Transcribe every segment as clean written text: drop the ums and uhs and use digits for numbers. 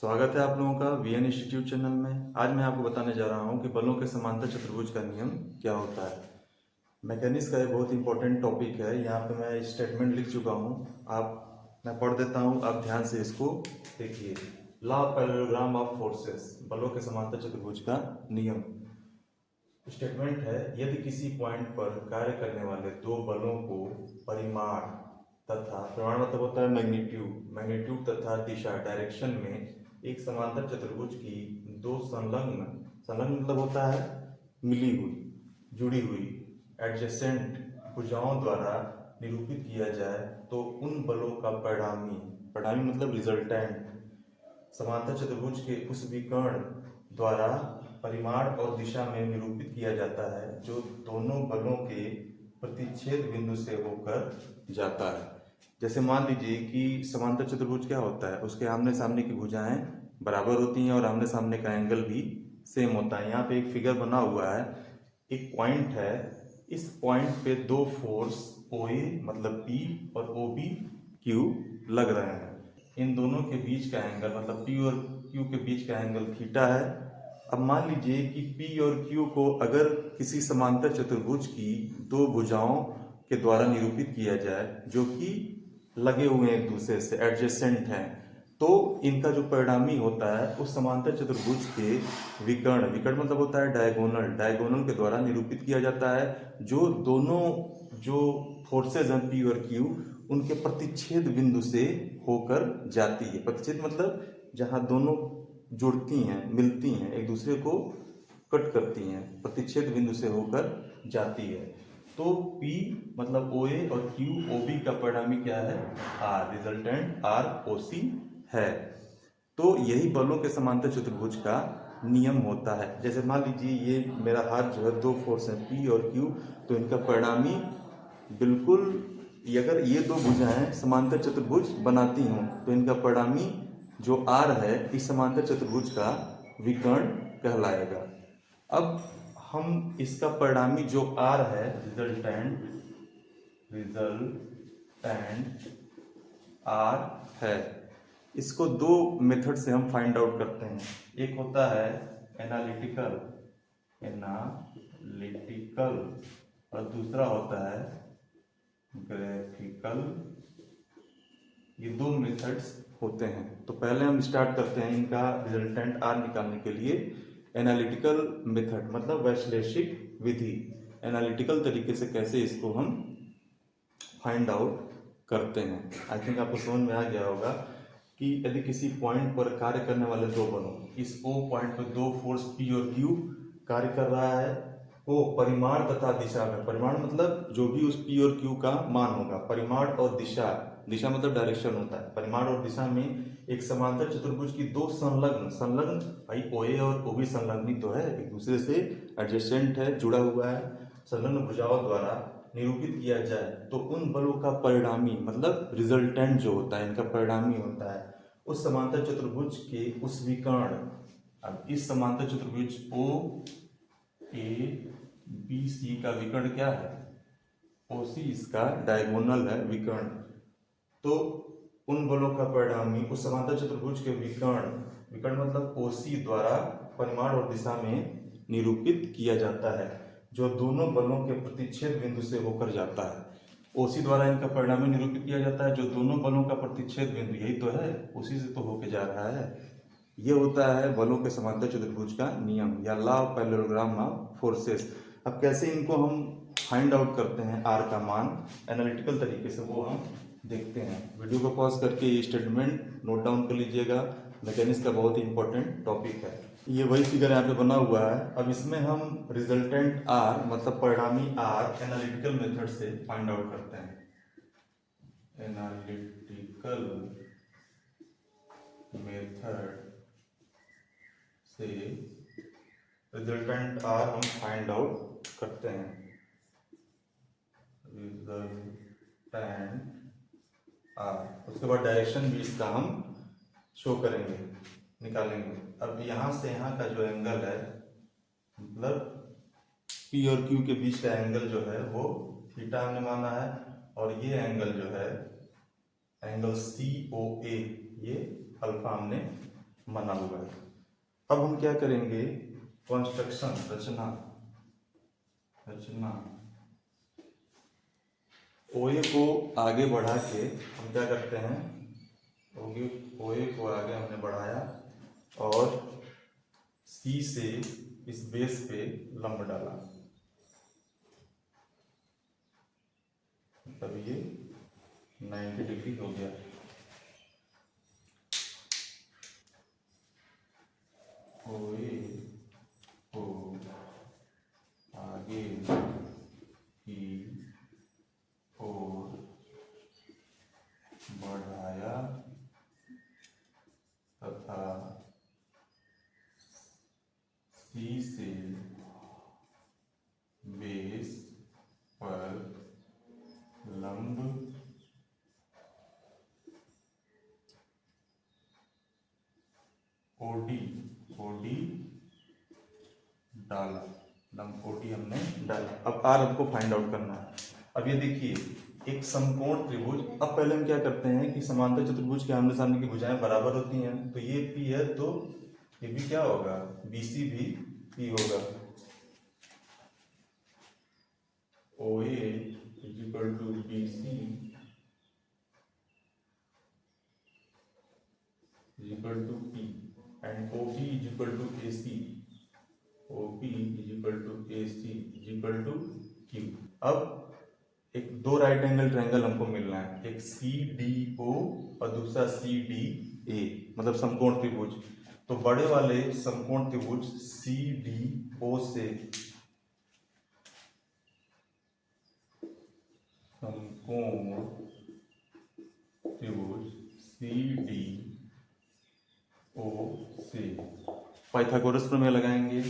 स्वागत है आप लोगों का वीएन इंस्टीट्यूट चैनल में। आज मैं आपको बताने जा रहा हूं कि बलों के समांतर चतुर्भुज का नियम क्या होता है। मैकेनिक्स का एक बहुत इंपॉर्टेंट टॉपिक है। यहाँ पे मैं स्टेटमेंट लिख चुका हूँ। मैं पढ़ देता हूँ, आप ध्यान से इसको देखिए। Law of parallelogram of forces, बलों के समांतर चतुर्भुज का नियम। स्टेटमेंट है, यदि किसी पॉइंट पर कार्य करने वाले दो बलों को परिमाण तथा परिमाण मतलब होता है मैग्नीट्यूड तथा दिशा डायरेक्शन में एक समांतर चतुर्भुज की दो संलग्न मतलब होता है मिली हुई, जुड़ी हुई एडजेसेंट भुजाओं द्वारा निरूपित किया जाए तो उन बलों का परिणामी मतलब रिजल्टेंट समांतर चतुर्भुज के उस विकर्ण द्वारा परिमाण और दिशा में निरूपित किया जाता है जो दोनों बलों के प्रतिच्छेद बिंदु से होकर जाता है। जैसे मान लीजिए कि समांतर चतुर्भुज क्या होता है, उसके आमने सामने की भुजाएं बराबर होती हैं और आमने सामने का एंगल भी सेम होता है। यहाँ पे एक फिगर बना हुआ है, एक पॉइंट है, इस पॉइंट पे दो फोर्स OA मतलब P और OB Q लग रहे हैं। इन दोनों के बीच का एंगल मतलब P और Q के बीच का एंगल थीटा है। अब मान लीजिए कि P और Q को अगर किसी समांतर चतुर्भुज की दो भुजाओं के द्वारा निरूपित किया जाए जो कि लगे हुए हैं एक दूसरे से, एडजेसेंट हैं, तो इनका जो परिणामी होता है उस समांतर चतुर्भुज के विकर्ण मतलब होता है डायगोनल के द्वारा निरूपित किया जाता है जो दोनों जो फोर्सेज हैं P और Q उनके प्रतिच्छेद बिंदु से होकर जाती है। प्रतिच्छेद मतलब जहाँ दोनों जुड़ती हैं, मिलती हैं, एक दूसरे को कट करती हैं, प्रतिच्छेद बिंदु से होकर जाती है। तो P मतलब OA और Q OB का परिणामी क्या है, R, रिजल्टेंट ROC है। तो यही बलों के समांतर चतुर्भुज का नियम होता है। जैसे मान लीजिए ये मेरा हाथ जो है, दो फोर्स हैं P और Q, तो इनका परिणामी बिल्कुल, अगर ये दो भुजाएं समांतर चतुर्भुज बनाती हों तो इनका परिणामी जो R है इस समांतर चतुर्भुज का विकर्ण कहलाएगा। अब हम इसका परिणामी जो R है, रिजल्टेंट R है, इसको दो मेथड से हम फाइंड आउट करते हैं। एक होता है एनालिटिकल और दूसरा होता है ग्राफिकल। ये दो मेथड्स होते हैं। तो पहले हम स्टार्ट करते हैं इनका रिजल्टेंट R निकालने के लिए एनालिटिकल मेथड मतलब वैश्लेषिक विधि। एनालिटिकल तरीके से कैसे इसको हम फाइंड आउट करते हैं। आई थिंक आपको समझ में आ गया होगा कि यदि किसी पॉइंट पर कार्य करने वाले दो बलों, इस O पॉइंट पर दो फोर्स P और Q कार्य कर रहा है, वो परिमाण तथा दिशा में, परिमाण मतलब जो भी उस P और Q का मान होगा, परिमाण और दिशा मतलब डायरेक्शन होता है। परिमाण और दिशा में एक समांतर चतुर्भुज की दो संलग्न भाई OA और OB संलग्न तो है, एक दूसरे से एडजेसेंट है, जुड़ा हुआ है, संलग्न भुजाओं द्वारा निरूपित किया जाए तो उन बलों का परिणामी मतलब रिजल्टेंट जो होता है, इनका परिणामी होता है उस समांतर चतुर्भुज के उस विकर्ण। अब इस समांतर चतुर्भुज OABC का विकर्ण क्या है, OC इसका डायगोनल है, विकर्ण। तो उन बलों का परिणामी उस समांतर चतुर्भुज के विकर्ण मतलब OC द्वारा परिमाण और दिशा में निरूपित किया जाता है जो दोनों बलों के प्रतिच्छेद बिंदु से होकर जाता है। OC द्वारा इनका परिणामी निरूपित किया जाता है जो दोनों बलों का प्रतिच्छेद बिंदु, यही तो है, उसी से तो होके जा रहा है। ये होता है बलों के समांतर चतुर्भुज का नियम या law of parallelogram of forces. अब कैसे इनको हम फाइंड आउट करते हैं R का मान एनालिटिकल तरीके से, वो हम देखते हैं। वीडियो को पॉज करके ये स्टेटमेंट नोट डाउन कर लीजिएगा, मैकेनिक्स का बहुत ही इंपॉर्टेंट टॉपिक है। ये वही फिगर यहाँ पे बना हुआ है। अब इसमें हम रिजल्टेंट R मतलब परिणामी R एनालिटिकल मेथड से फाइंड आउट करते हैं। एनालिटिकल मेथड से रिजल्टेंट R हम फाइंड आउट करते हैं। रिजल्टेंट R, उसके बाद डायरेक्शन भी इसका हम शो करेंगे, निकालेंगे। अब यहाँ से यहाँ का जो एंगल है मतलब P और Q के बीच का एंगल जो है वो थीटा हमने माना है, और ये एंगल जो है एंगल COA ये अल्फा हमने बना हुआ है। अब हम क्या करेंगे, कंस्ट्रक्शन रचना ओए को आगे बढ़ा के हम क्या करते हैं, ओए को आगे हमने बढ़ाया और सी से इस बेस पे लंब डाला, तब ये 90 डिग्री हो गया। ओए को आगे की ओर बढ़ाया तथा सी से बेस पर लंब ओडी डाला, लंब ओडी हमने डाला। अब आर हमको फाइंड आउट करना है। अब ये देखिए एक समकोण त्रिभुज, अब पहले हम क्या करते हैं कि समांतर चतुर्भुज के आमने सामने की भुजाएं बराबर होती हैं, तो ये पी है तो ये भी क्या होगा, बीसी भी पी होगा। OA is equal to BC is equal to P and OB is equal to AC, OB is equal to AC is equal to Q। अब एक दो राइट एंगल ट्रायंगल हमको मिलना है, एक CDO और दूसरा CDA, मतलब समकोण त्रिभुज। तो बड़े वाले समकोण त्रिभुज CDO से समकोण त्रिभुज CDO से पाइथागोरस प्रमेय लगाएंगे,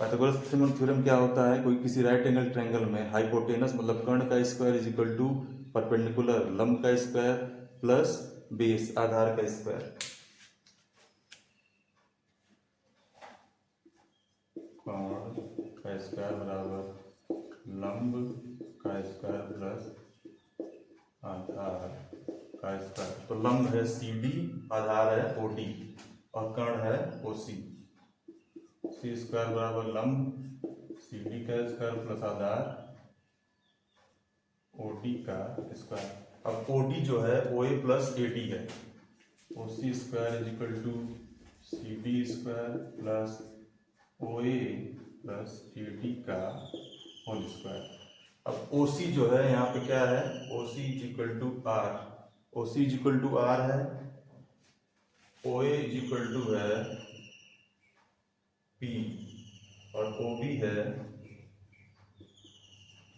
पाइथागोरस थ्योरम क्या होता है, कोई किसी राइट एंगल ट्रायंगल में हाइपोटेनस मतलब कर्ण का square is equal to perpendicular लंब का स्क्वायर प्लस बेस आधार का स्क्वायर। कर्ण का स्क्वायर बराबर लंब का स्क्वायर प्लस आधार का स्क्वायर। तो लंब है CD, आधार है OD और कर्ण है OC। सी स्क्वायर बराबर लंब CD का स्क्वायर प्लस आधार OD का स्क्वायर। अब OD जो है OA प्लस AD है, OC square is equal to CD square plus OA plus AD का होल स्क्वायर। अब OC जो है यहाँ पे क्या है, OC is equal to R, OC is equal to R है, OA इज इक्वल टू है P और OB है Q।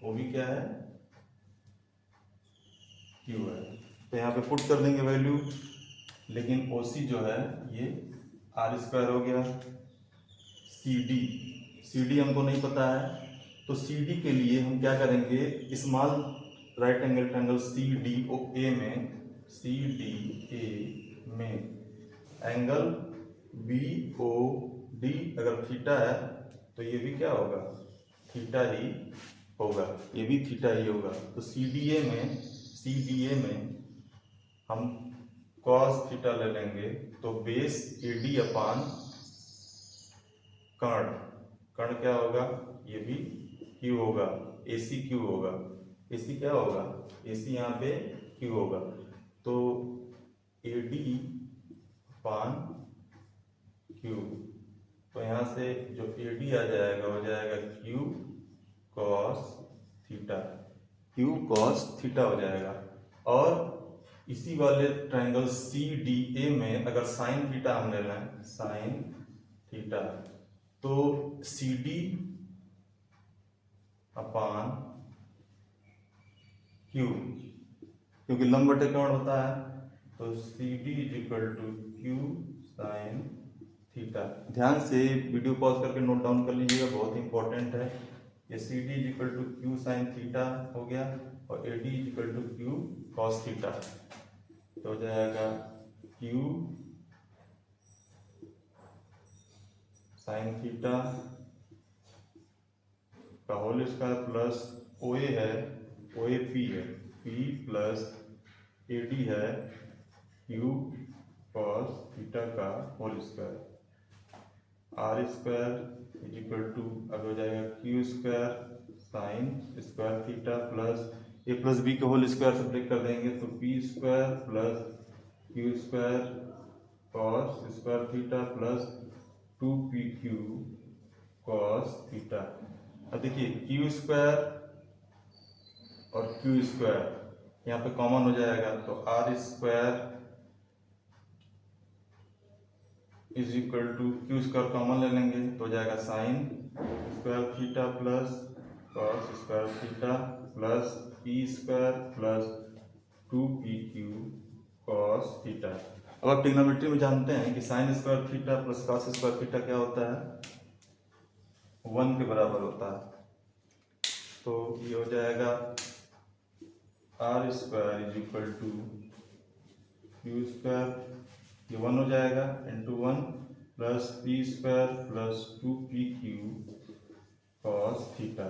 OB क्या है, Q है। तो यहाँ पे पुट कर देंगे वैल्यू, लेकिन OC जो है ये R स्क्वायर हो गया। CD हमको नहीं पता है, तो CD के लिए हम क्या करेंगे, small right angle triangle CDA में एंगल BOD अगर थीटा है तो ये भी क्या होगा, थीटा ही होगा, ये भी थीटा ही होगा। तो CDA में हम cos थीटा ले लेंगे, तो बेस AD अपान कर्ण क्या होगा, ये भी Q होगा, AC Q होगा। AC क्या होगा, AC यहाँ पे Q होगा। तो AD अपान Q, तो यहाँ से जो AD आ जाएगा हो जाएगा Q cos थीटा हो जाएगा। और इसी वाले ट्रायंगल CDA में अगर साइन थीटा हम ले लें, साइन थीटा, तो CD अपान Q, क्योंकि लंब बटे कर्ण होता है, तो CD is equal to Q sine theta. ध्यान से वीडियो पॉज करके नोट डाउन कर लीजिएगा, बहुत इंपॉर्टेंट है। ये CD is equal to Q sine theta हो गया और AD is equal to Q cos theta, तो हो जाएगा Q साइन थीटा का whole square plus O A है, ओ ए पी है, पी प्लस ए डी है क्यू कॉस थीटा का whole square, R square is equal to अब हो जाएगा Q square sine square theta plus A plus B के whole square से break कर देंगे तो P square plus Q square cos square theta plus 2pq cos theta. अब देखिए क्यू स्क्वायर और क्यू स्क्वायर यहाँ पे कॉमन हो जाएगा तो R square is equal to Q square common ले लेंगे तो हो जाएगा sign square theta plus cos square theta plus P square plus 2pq cos theta. अब आप ट्रिग्नोमेट्री में जानते हैं कि sign square theta plus cos square theta क्या होता है, 1 के बराबर होता है। तो ये हो जाएगा R square is equal to Q square, ये 1 हो जाएगा into 1 plus P square plus 2pq cos theta,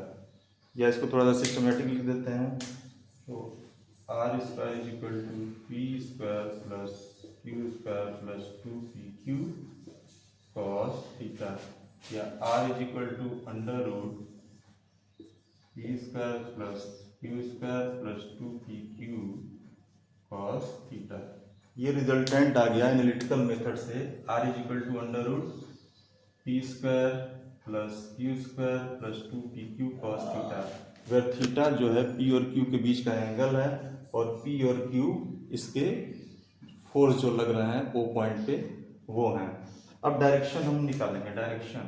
या इसको थोड़ा सा सिस्टमेटिक लिख देते हैं तो R square is equal to P square plus Q square plus 2pq cos theta, या R is equal to under root P square plus Q square plus 2pq cos theta. ये रिजल्टेंट आ गया analytical method से, are is equal to under root P square plus Q square plus 2pq cos theta, where theta जो है P और Q के बीच का angle है और पी और क्यू इसके फोर्स जो लग रहे हैं ओ पॉइंट पे वो हैं। अब डायरेक्शन हम निकालेंगे, डायरेक्शन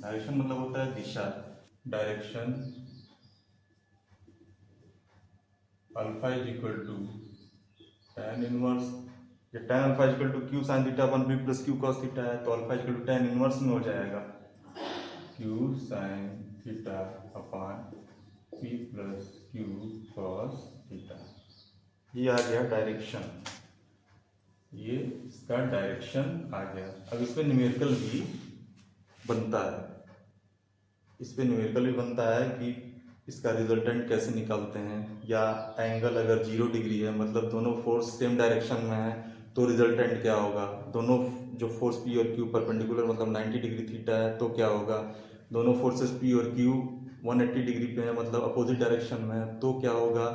डायरेक्शन मतलब होता है दिशा, direction alpha is equal to tan inverse, ये tan alpha is equal to Q sine theta upon B plus Q cos theta है तो alpha is equal to tan inverse में हो जाएगा Q sine theta upon P plus Q cos theta. ये आ गया direction, ये इसका डायरेक्शन आ गया। अब इस पे न्यूमेरिकल भी बनता है, इस पे न्यूमेरिकल भी बनता है कि इसका रिजल्टेंट कैसे निकालते हैं, या एंगल अगर 0 डिग्री है मतलब दोनों फोर्स सेम डायरेक्शन में है तो रिजल्टेंट क्या होगा, दोनों जो फोर्स पी और क्यू परपेंडिकुलर मतलब 90 डिग्री थीटा है तो क्या होगा, दोनों फोर्सेस पी और क्यू 180 डिग्री पे है मतलब अपोजिट डायरेक्शन में है तो क्या होगा,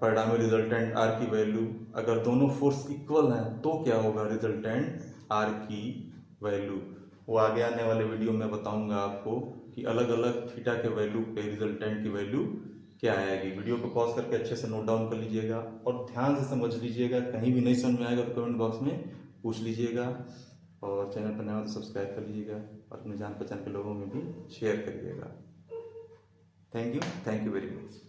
परिणामी रिजल्टेंट आर की वैल्यू, अगर दोनों फोर्स इक्वल हैं तो क्या होगा रिजल्टेंट आर की वैल्यू। वो आगे आने वाले वीडियो में बताऊंगा आपको कि अलग अलग थीटा के वैल्यू पे रिजल्टेंट की वैल्यू क्या आएगी। वीडियो को पॉज करके अच्छे से नोट डाउन कर लीजिएगा और ध्यान से समझ लीजिएगा, कहीं भी नहीं समझ में आएगा तो कमेंट बॉक्स में पूछ लीजिएगा और चैनल पर नया हो तो सब्सक्राइब कर लीजिएगा और अपने जान पहचान के लोगों में भी शेयर करिएगा। Thank you very much.